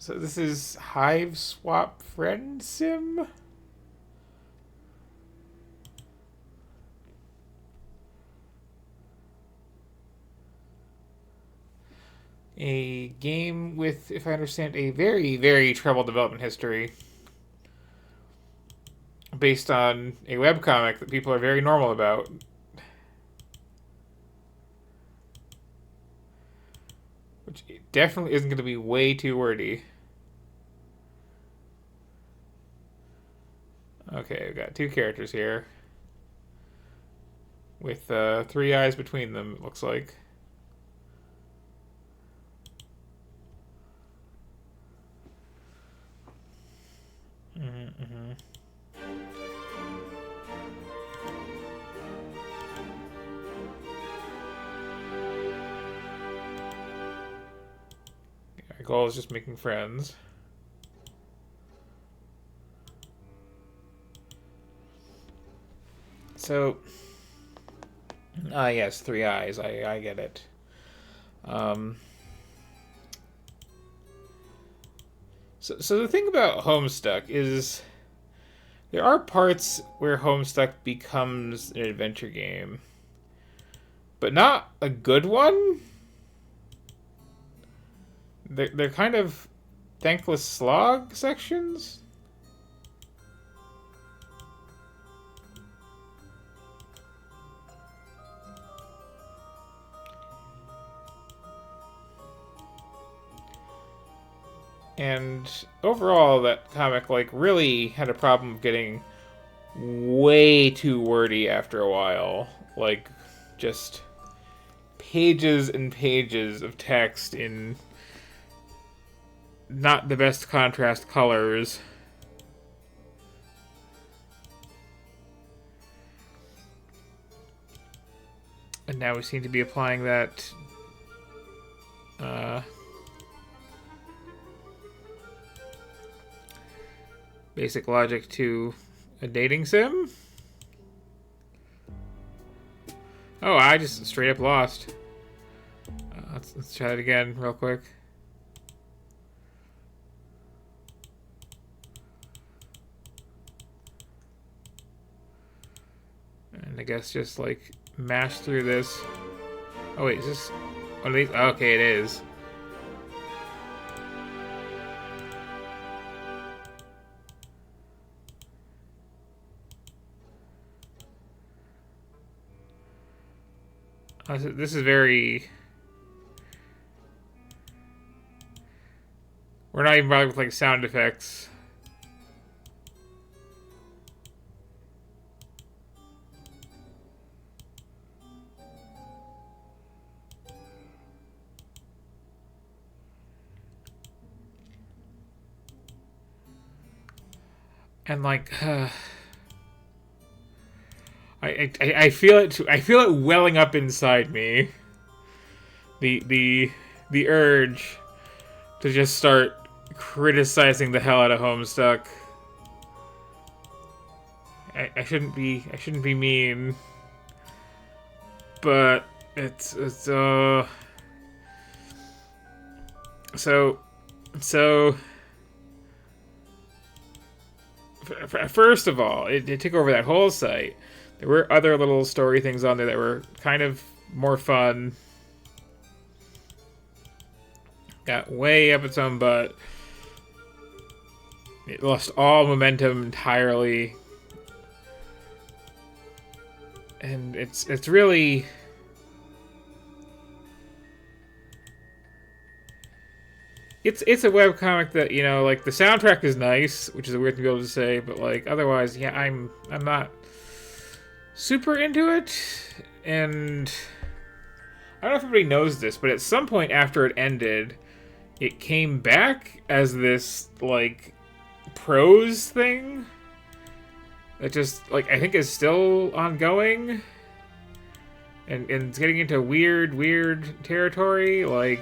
So this is Hiveswap Friendsim? A game with, if I understand, a very, very troubled development history based on a webcomic that people are very normal about. Which definitely isn't going to be way too wordy. Okay, we've got two characters here with three eyes between them, it looks like. Mm-hmm. Our goal is just making friends. So, yes, three eyes. I get it. Um, so the thing about Homestuck is there are parts where Homestuck becomes an adventure game, but not a good one. They're kind of thankless slog sections. And overall, that comic really had a problem of getting way too wordy after a while. Just pages and pages of text in not the best contrast colors. And now we seem to be applying that basic logic to a dating sim. Oh, I just straight up lost. Let's try it again real quick. And I guess just mash through this. Oh wait, is this one of these? Okay, it is. This is very... We're not even bothered with sound effects. And I feel it. I feel it welling up inside me. The urge to just start criticizing the hell out of Homestuck. I shouldn't be. I shouldn't be mean. But it's so first of all, it took over that whole site. There were other little story things on there that were kind of more fun. Got way up its own butt. It lost all momentum entirely. And it's really... It's a webcomic that, the soundtrack is nice, which is a weird thing to be able to say, but otherwise, yeah, I'm not super into it. And I don't know if everybody knows this, but at some point after it ended, it came back as this prose thing that just I think is still ongoing, and it's getting into weird territory.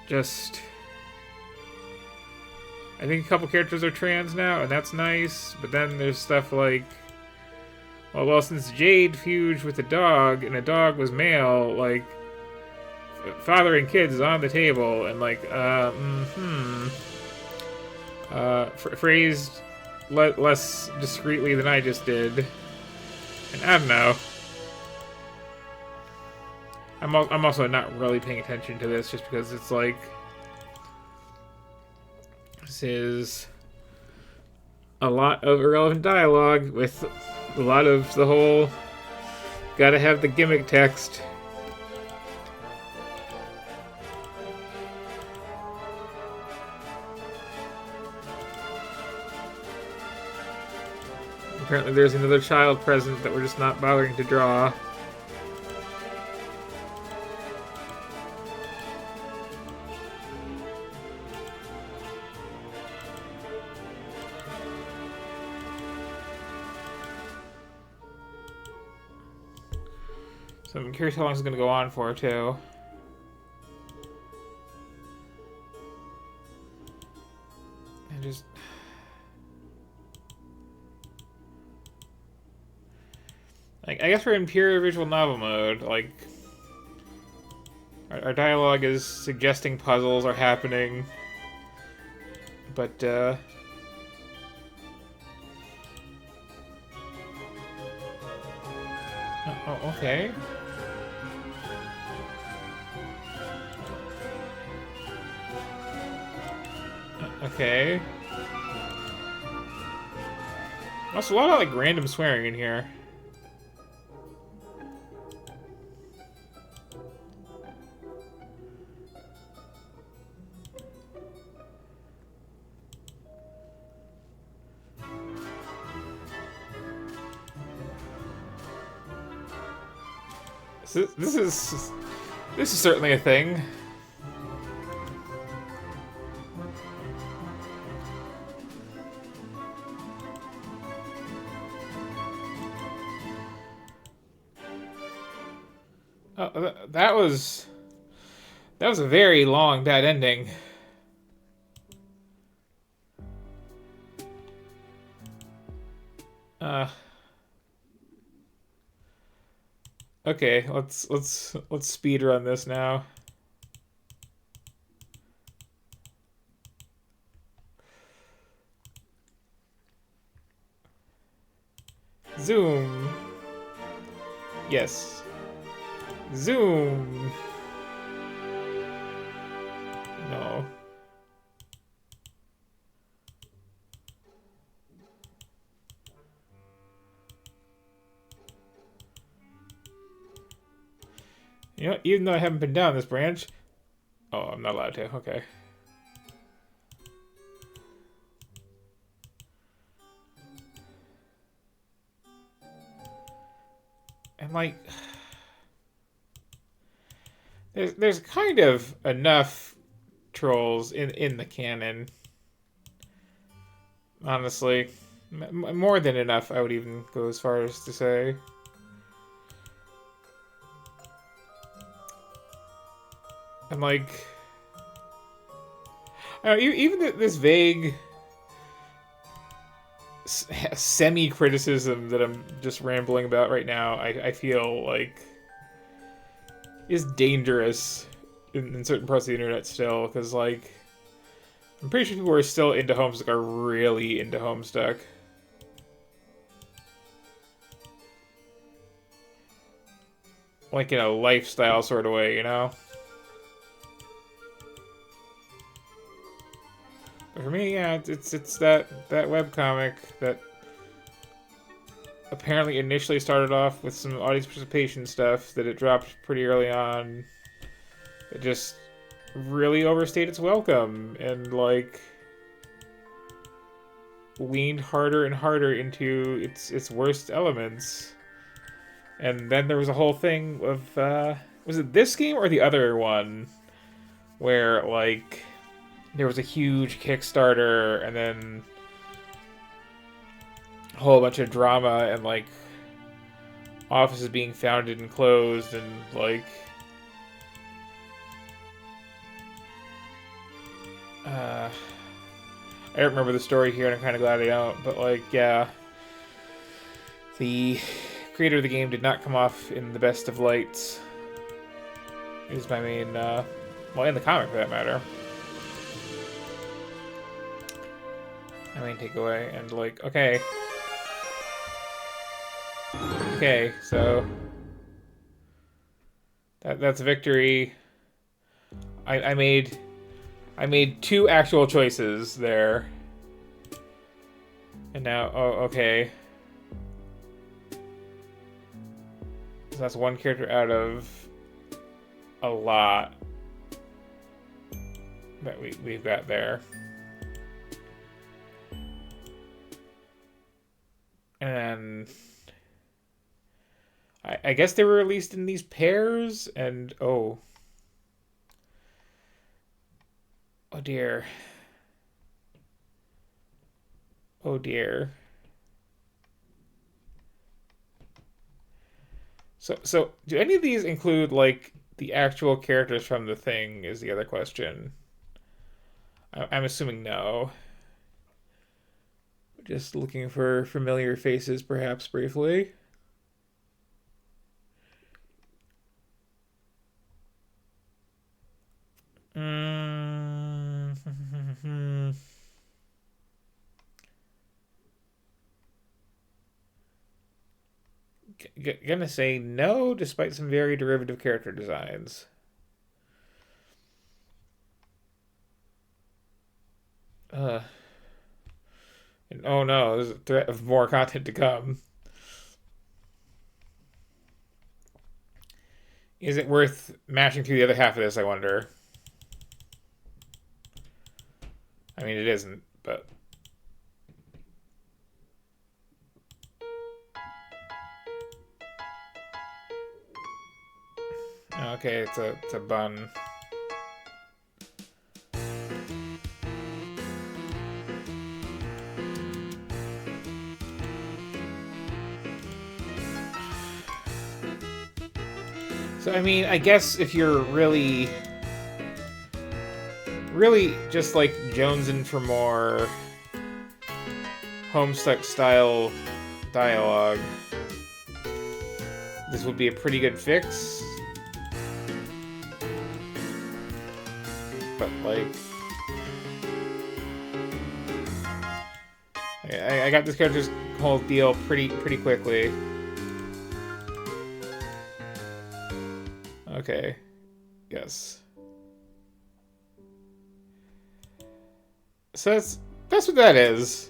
Just, I think a couple characters are trans now, and that's nice. But then there's stuff well, since Jade fused with a dog, and a dog was male, fathering kids is on the table, and like, phrased less discreetly than I just did. And I don't know. I'm also not really paying attention to this just because it's like this is a lot of irrelevant dialogue with a lot of the whole gotta have the gimmick text. Apparently there's another child present that we're just not bothering to draw. So I'm curious how long it's going to go on for, too. And just... like, I guess we're in pure visual novel mode. Like, our dialogue is suggesting puzzles are happening. But, oh, okay. Okay. Also, a lot of, like, random swearing in here. This is certainly a thing. Oh, that was a very long bad ending. Okay, let's speed run this now. Zoom. Yes. Zoom. No. You know, even though I haven't been down this branch... Oh, I'm not allowed to. Okay. And, like... There's kind of enough trolls in the canon. Honestly. More than enough, I would even go as far as to say. And like, I don't know, even this vague semi-criticism that I'm just rambling about right now, I feel like is dangerous in certain parts of the internet still, because like, I'm pretty sure people who are still into Homestuck are really into Homestuck. Like in a lifestyle sort of way, you know? For me, yeah, it's that webcomic that apparently initially started off with some audience participation stuff that it dropped pretty early on. It just really overstayed its welcome and like leaned harder and harder into its worst elements. And then there was a whole thing of was it this game or the other one where like there was a huge Kickstarter and then a whole bunch of drama and like offices being founded and closed and like I don't remember the story here and I'm kind of glad I don't, but like yeah, the creator of the game did not come off in the best of lights. is my main, well, in the comic for that matter. My main takeaway, and like, okay. Okay, so that's a victory. I made 2 actual choices there. And now, oh, okay. So that's 1 character out of a lot that we've got there. And I guess they were released in these pairs, and oh dear. Oh dear. So do any of these include like the actual characters from the thing is the other question. I'm assuming no. Just looking for familiar faces perhaps briefly. Gonna say no, despite some very derivative character designs. And oh no, there's a threat of more content to come. Is it worth mashing through the other half of this, I wonder? I mean, it isn't, but... Okay, it's a bun. So, I mean, I guess if you're really just like jonesing for more Homestuck style dialogue, this would be a pretty good fix. But like, I got this character's whole deal pretty quickly. Okay. Yes. So that's what that is.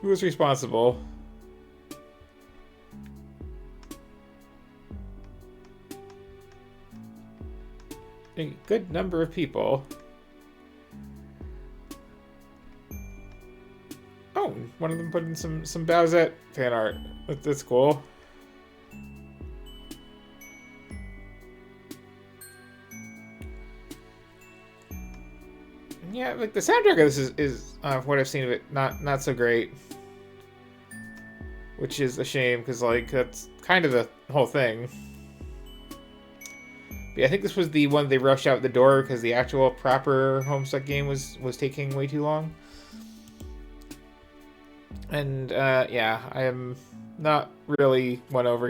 Who was responsible? A good number of people. Oh, one of them put in some Bowsette fan art. That's cool. Yeah, like the soundtrack of this is what I've seen of it, not so great. Which is a shame, because like that's kind of the whole thing. But yeah, I think this was the one they rushed out the door because the actual proper Homestuck game was taking way too long. And yeah, I am not really won over